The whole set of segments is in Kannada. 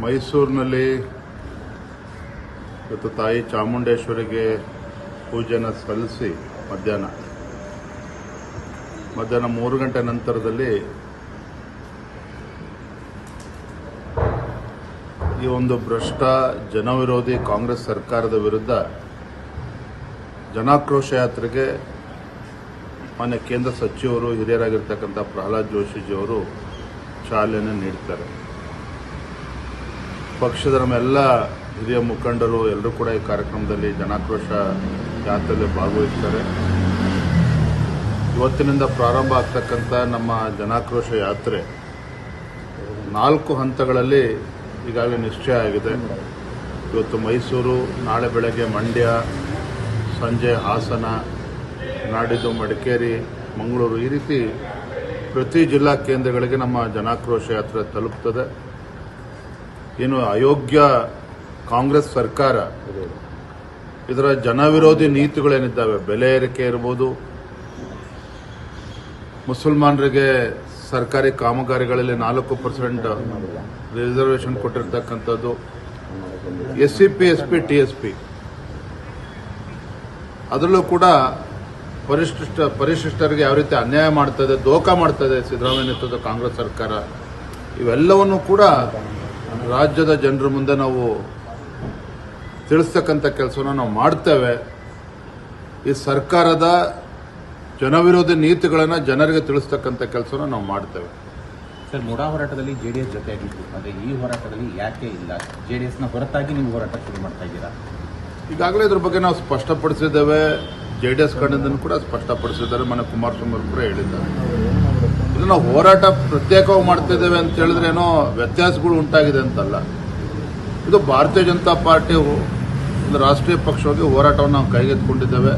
ಮೈಸೂರಿನಲ್ಲಿ ಇವತ್ತು ತಾಯಿ ಚಾಮುಂಡೇಶ್ವರಿಗೆ ಪೂಜೆಯನ್ನು ಸಲ್ಲಿಸಿ ಮಧ್ಯಾಹ್ನ 3 ಗಂಟೆ ನಂತರದಲ್ಲಿ ಈ ಒಂದು ಭ್ರಷ್ಟ ಜನವಿರೋಧಿ ಕಾಂಗ್ರೆಸ್ ಸರ್ಕಾರದ ವಿರುದ್ಧ ಜನಾಕ್ರೋಶ ಯಾತ್ರೆಗೆ ಮಾನ್ಯ ಕೇಂದ್ರ ಸಚಿವರು ಹಿರಿಯರಾಗಿರ್ತಕ್ಕಂಥ ಪ್ರಹ್ಲಾದ್ ಜೋಶಿಜಿಯವರು ಚಾಲನೆ ನೀಡ್ತಾರೆ. ಪಕ್ಷದ ನಮ್ಮೆಲ್ಲ ಹಿರಿಯ ಮುಖಂಡರು ಎಲ್ಲರೂ ಕೂಡ ಈ ಕಾರ್ಯಕ್ರಮದಲ್ಲಿ ಜನಾಕ್ರೋಶ ಯಾತ್ರೆಯಲ್ಲಿ ಭಾಗವಹಿಸ್ತಾರೆ. ಇವತ್ತಿನಿಂದ ಪ್ರಾರಂಭ ಆಗ್ತಕ್ಕಂಥ ನಮ್ಮ ಜನಾಕ್ರೋಶ ಯಾತ್ರೆ 4 ಹಂತಗಳಲ್ಲಿ ಈಗಾಗಲೇ ನಿಶ್ಚಯ ಆಗಿದೆ. ಇವತ್ತು ಮೈಸೂರು, ನಾಳೆ ಬೆಳಗ್ಗೆ ಮಂಡ್ಯ, ಸಂಜೆ ಹಾಸನ, ನಾಡಿದ್ದು ಮಡಿಕೇರಿ, ಮಂಗಳೂರು, ಈ ರೀತಿ ಪ್ರತಿ ಜಿಲ್ಲಾ ಕೇಂದ್ರಗಳಿಗೆ ನಮ್ಮ ಜನಾಕ್ರೋಶ ಯಾತ್ರೆ ತಲುಪುತ್ತದೆ. ಏನು ಅಯೋಗ್ಯ ಕಾಂಗ್ರೆಸ್ ಸರ್ಕಾರ ಇದರ ಜನವಿರೋಧಿ ನೀತಿಗಳೇನಿದ್ದಾವೆ, ಬೆಲೆ ಏರಿಕೆ ಇರ್ಬೋದು, ಮುಸಲ್ಮಾನರಿಗೆ ಸರ್ಕಾರಿ ಕಾಮಗಾರಿಗಳಲ್ಲಿ 4% ರಿಸರ್ವೇಷನ್ ಕೊಟ್ಟಿರ್ತಕ್ಕಂಥದ್ದು, SCP, SP, TSP, ಅದರಲ್ಲೂ ಕೂಡ ಪರಿಶಿಷ್ಟರಿಗೆ ಯಾವ ರೀತಿ ಅನ್ಯಾಯ ಮಾಡ್ತದೆ, ದೋಖಾ ಮಾಡ್ತದೆ ಸಿದ್ದರಾಮಯ್ಯ ನೇತೃತ್ವದ ಕಾಂಗ್ರೆಸ್ ಸರ್ಕಾರ, ಇವೆಲ್ಲವನ್ನು ಕೂಡ ರಾಜ್ಯದ ಜನರ ಮುಂದೆ ನಾವು ತಿಳಿಸ್ತಕ್ಕಂಥ ಕೆಲಸವನ್ನು ನಾವು ಮಾಡ್ತೇವೆ. ಈ ಸರ್ಕಾರದ ಜನವಿರೋಧಿ ನೀತಿಗಳನ್ನು ಜನರಿಗೆ ತಿಳಿಸ್ತಕ್ಕಂಥ ಕೆಲಸವನ್ನು ನಾವು ಮಾಡ್ತೇವೆ. ಸರ್, ಮುಡಾ ಹೋರಾಟದಲ್ಲಿ ಜೆಡಿಎಸ್ ಜೊತೆಯಾಗಿತ್ತು, ಆದರೆ ಈ ಹೋರಾಟದಲ್ಲಿ ಯಾಕೆ ಇಲ್ಲ? ಜೆಡಿಎಸ್ನ ಹೊರತಾಗಿ ನೀವು ಹೋರಾಟ ಶುರು ಮಾಡ್ತಾ ಇದ್ದೀರಾ? ಈಗಾಗಲೇ ಇದ್ರ ಬಗ್ಗೆ ನಾವು ಸ್ಪಷ್ಟಪಡಿಸಿದ್ದೇವೆ. ಜೆಡಿಎಸ್ ಕಡೆಯಿಂದ ಕೂಡ ಸ್ಪಷ್ಟಪಡಿಸಿದ್ದಾರೆ. ಮನೆ ಕುಮಾರಸ್ವಾಮಿ ಅವರು ಕೂಡ ಹೇಳಿದ್ದಾರೆ. ಇದು ನಾವು ಹೋರಾಟ ಪ್ರತ್ಯೇಕವಾಗಿ ಮಾಡ್ತಿದ್ದೇವೆ ಅಂತ ಹೇಳಿದ್ರೆ ಏನೋ ವ್ಯತ್ಯಾಸಗಳು ಉಂಟಾಗಿದೆ ಅಂತಲ್ಲ. ಇದು ಭಾರತೀಯ ಜನತಾ ಪಾರ್ಟಿ ಒಂದು ರಾಷ್ಟ್ರೀಯ ಪಕ್ಷವಾಗಿ ಹೋರಾಟವನ್ನು ನಾವು ಕೈಗೆತ್ತಿಕೊಂಡಿದ್ದೇವೆ.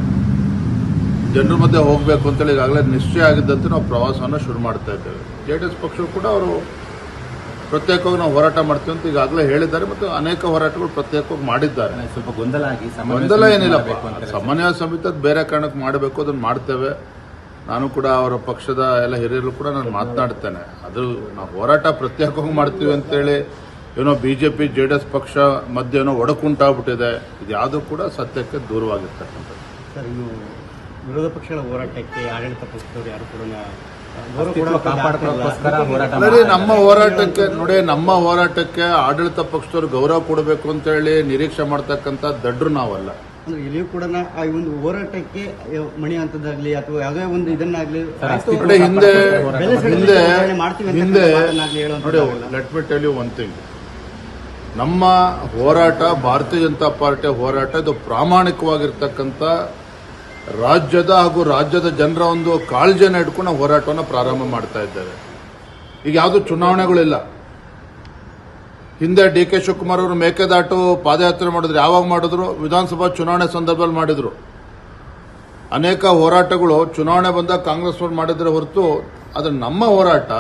ಜನರ ಮಧ್ಯೆ ಹೋಗಬೇಕು ಅಂತೇಳಿ ಈಗಾಗಲೇ ನಿಶ್ಚಯ ಆಗಿದ್ದಂತೆ ನಾವು ಪ್ರವಾಸವನ್ನು ಶುರು ಮಾಡ್ತಾ ಇದ್ದೇವೆ. ಜೆಡಿಎಸ್ ಪಕ್ಷವು ಕೂಡ ಅವರು ಪ್ರತ್ಯೇಕವಾಗಿ ನಾವು ಹೋರಾಟ ಮಾಡ್ತೀವಿ ಅಂತ ಈಗಾಗಲೇ ಹೇಳಿದ್ದಾರೆ ಮತ್ತು ಅನೇಕ ಹೋರಾಟಗಳು ಪ್ರತ್ಯೇಕವಾಗಿ ಮಾಡಿದ್ದಾರೆ. ಸ್ವಲ್ಪ ಗೊಂದಲ ಏನಿಲ್ಲಪ್ಪ, ಸಮನ್ವಯ ಸಮಿತಿ ಬೇರೆ ಕಾರಣಕ್ಕೆ ಮಾಡಬೇಕು, ಅದನ್ನು ಮಾಡ್ತೇವೆ. ನಾನು ಕೂಡ ಅವರ ಪಕ್ಷದ ಎಲ್ಲ ಹಿರಿಯರು ಕೂಡ ನಾನು ಮಾತನಾಡ್ತೇನೆ. ಅದು ನಾವು ಹೋರಾಟ ಪ್ರತ್ಯೇಕವಾಗಿ ಮಾಡ್ತೀವಿ ಅಂತೇಳಿ ಏನೋ ಬಿಜೆಪಿ ಜೆಡಿಎಸ್ ಪಕ್ಷ ಮಧ್ಯೆ ಏನೋ ಒಡಕುಂಟಾಗ್ಬಿಟ್ಟಿದೆ. ಇದು ಯಾವುದೂ ಕೂಡ ಸತ್ಯಕ್ಕೆ ದೂರವಾಗಿರ್ತಕ್ಕಂಥದ್ದು. ಸರ್, ಇನ್ನು ವಿರೋಧ ಪಕ್ಷಗಳ ಹೋರಾಟಕ್ಕೆ ಆಡಳಿತ ಪಕ್ಷದವರು ಯಾರು ಕೂಡ ನಮ್ಮ ಹೋರಾಟಕ್ಕೆ ಆಡಳಿತ ಪಕ್ಷದವರು ಗೌರವ ಕೊಡಬೇಕು ಅಂತ ಹೇಳಿ ನಿರೀಕ್ಷೆ ಮಾಡ್ತಕ್ಕಂಥ ದಡ್ರು ನಾವಲ್ಲ. ಅಂದ್ರೆ ಇಲ್ಲಿಯೂ ಕೂಡ ಆ ಒಂದು ಹೋರಾಟಕ್ಕೆ ಮಣಿ ಅಂತದಾಗ್ಲಿ ಅಥವಾ ಯಾವುದೇ ಒಂದು ಇದನ್ನಾಗ್ಲಿ ಹಿಂದೆ ನೋಡಿ, let me tell you one thing. ನಮ್ಮ ಹೋರಾಟ, ಭಾರತೀಯ ಜನತಾ ಪಾರ್ಟಿಯ ಹೋರಾಟ, ಇದು ಪ್ರಾಮಾಣಿಕವಾಗಿರ್ತಕ್ಕಂಥ ರಾಜ್ಯದ ಹಾಗೂ ರಾಜ್ಯದ ಜನರ ಒಂದು ಕಾಳಜಿಯನ್ನು ಇಟ್ಕೊಂಡು ನಾವು ಹೋರಾಟವನ್ನು ಪ್ರಾರಂಭ ಮಾಡ್ತಾ ಇದ್ದೇವೆ. ಈಗ ಯಾವುದೂ ಚುನಾವಣೆಗಳಿಲ್ಲ. ಹಿಂದೆ DK ಶಿವಕುಮಾರ್ ಅವರು ಮೇಕೆದಾಟು ಪಾದಯಾತ್ರೆ ಮಾಡಿದ್ರು. ಯಾವಾಗ ಮಾಡಿದ್ರು? ವಿಧಾನಸಭಾ ಚುನಾವಣೆ ಸಂದರ್ಭದಲ್ಲಿ ಮಾಡಿದ್ರು. ಅನೇಕ ಹೋರಾಟಗಳು ಚುನಾವಣೆ ಬಂದಾಗ ಕಾಂಗ್ರೆಸ್ ಅವರು ಮಾಡಿದ್ರೆ ಹೊರತು, ಆದರೆ ನಮ್ಮ ಹೋರಾಟ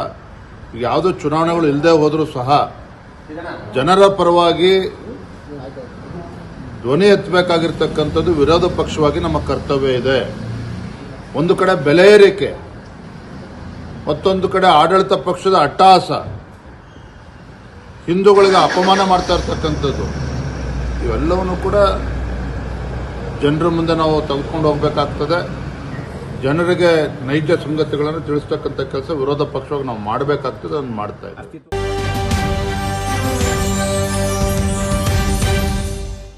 ಯಾವುದೂ ಚುನಾವಣೆಗಳು ಇಲ್ಲದೆ ಹೋದರೂ ಸಹ ಜನರ ಪರವಾಗಿ ಧ್ವನಿ ಎತ್ತಬೇಕಾಗಿರ್ತಕ್ಕಂಥದ್ದು ವಿರೋಧ ಪಕ್ಷವಾಗಿ ನಮ್ಮ ಕರ್ತವ್ಯ ಇದೆ. ಒಂದು ಕಡೆ ಬೆಲೆ ಏರಿಕೆ, ಮತ್ತೊಂದು ಕಡೆ ಆಡಳಿತ ಪಕ್ಷದ ಅಟ್ಟಹಾಸ, ಹಿಂದೂಗಳಿಗೆ ಅಪಮಾನ ಮಾಡ್ತಾ ಇರ್ತಕ್ಕಂಥದ್ದು, ಇವೆಲ್ಲವನ್ನು ಕೂಡ ಜನರ ಮುಂದೆ ನಾವು ತೆಗೆದುಕೊಂಡು ಹೋಗಬೇಕಾಗ್ತದೆ. ಜನರಿಗೆ ನೈಜ ಸಂಗತಿಗಳನ್ನು ತಿಳಿಸ್ತಕ್ಕಂಥ ಕೆಲಸ ವಿರೋಧ ಪಕ್ಷವಾಗಿ ನಾವು ಮಾಡಬೇಕಾಗ್ತದೆ, ಅದನ್ನು ಮಾಡ್ತಾ ಇದ್ದೀವಿ.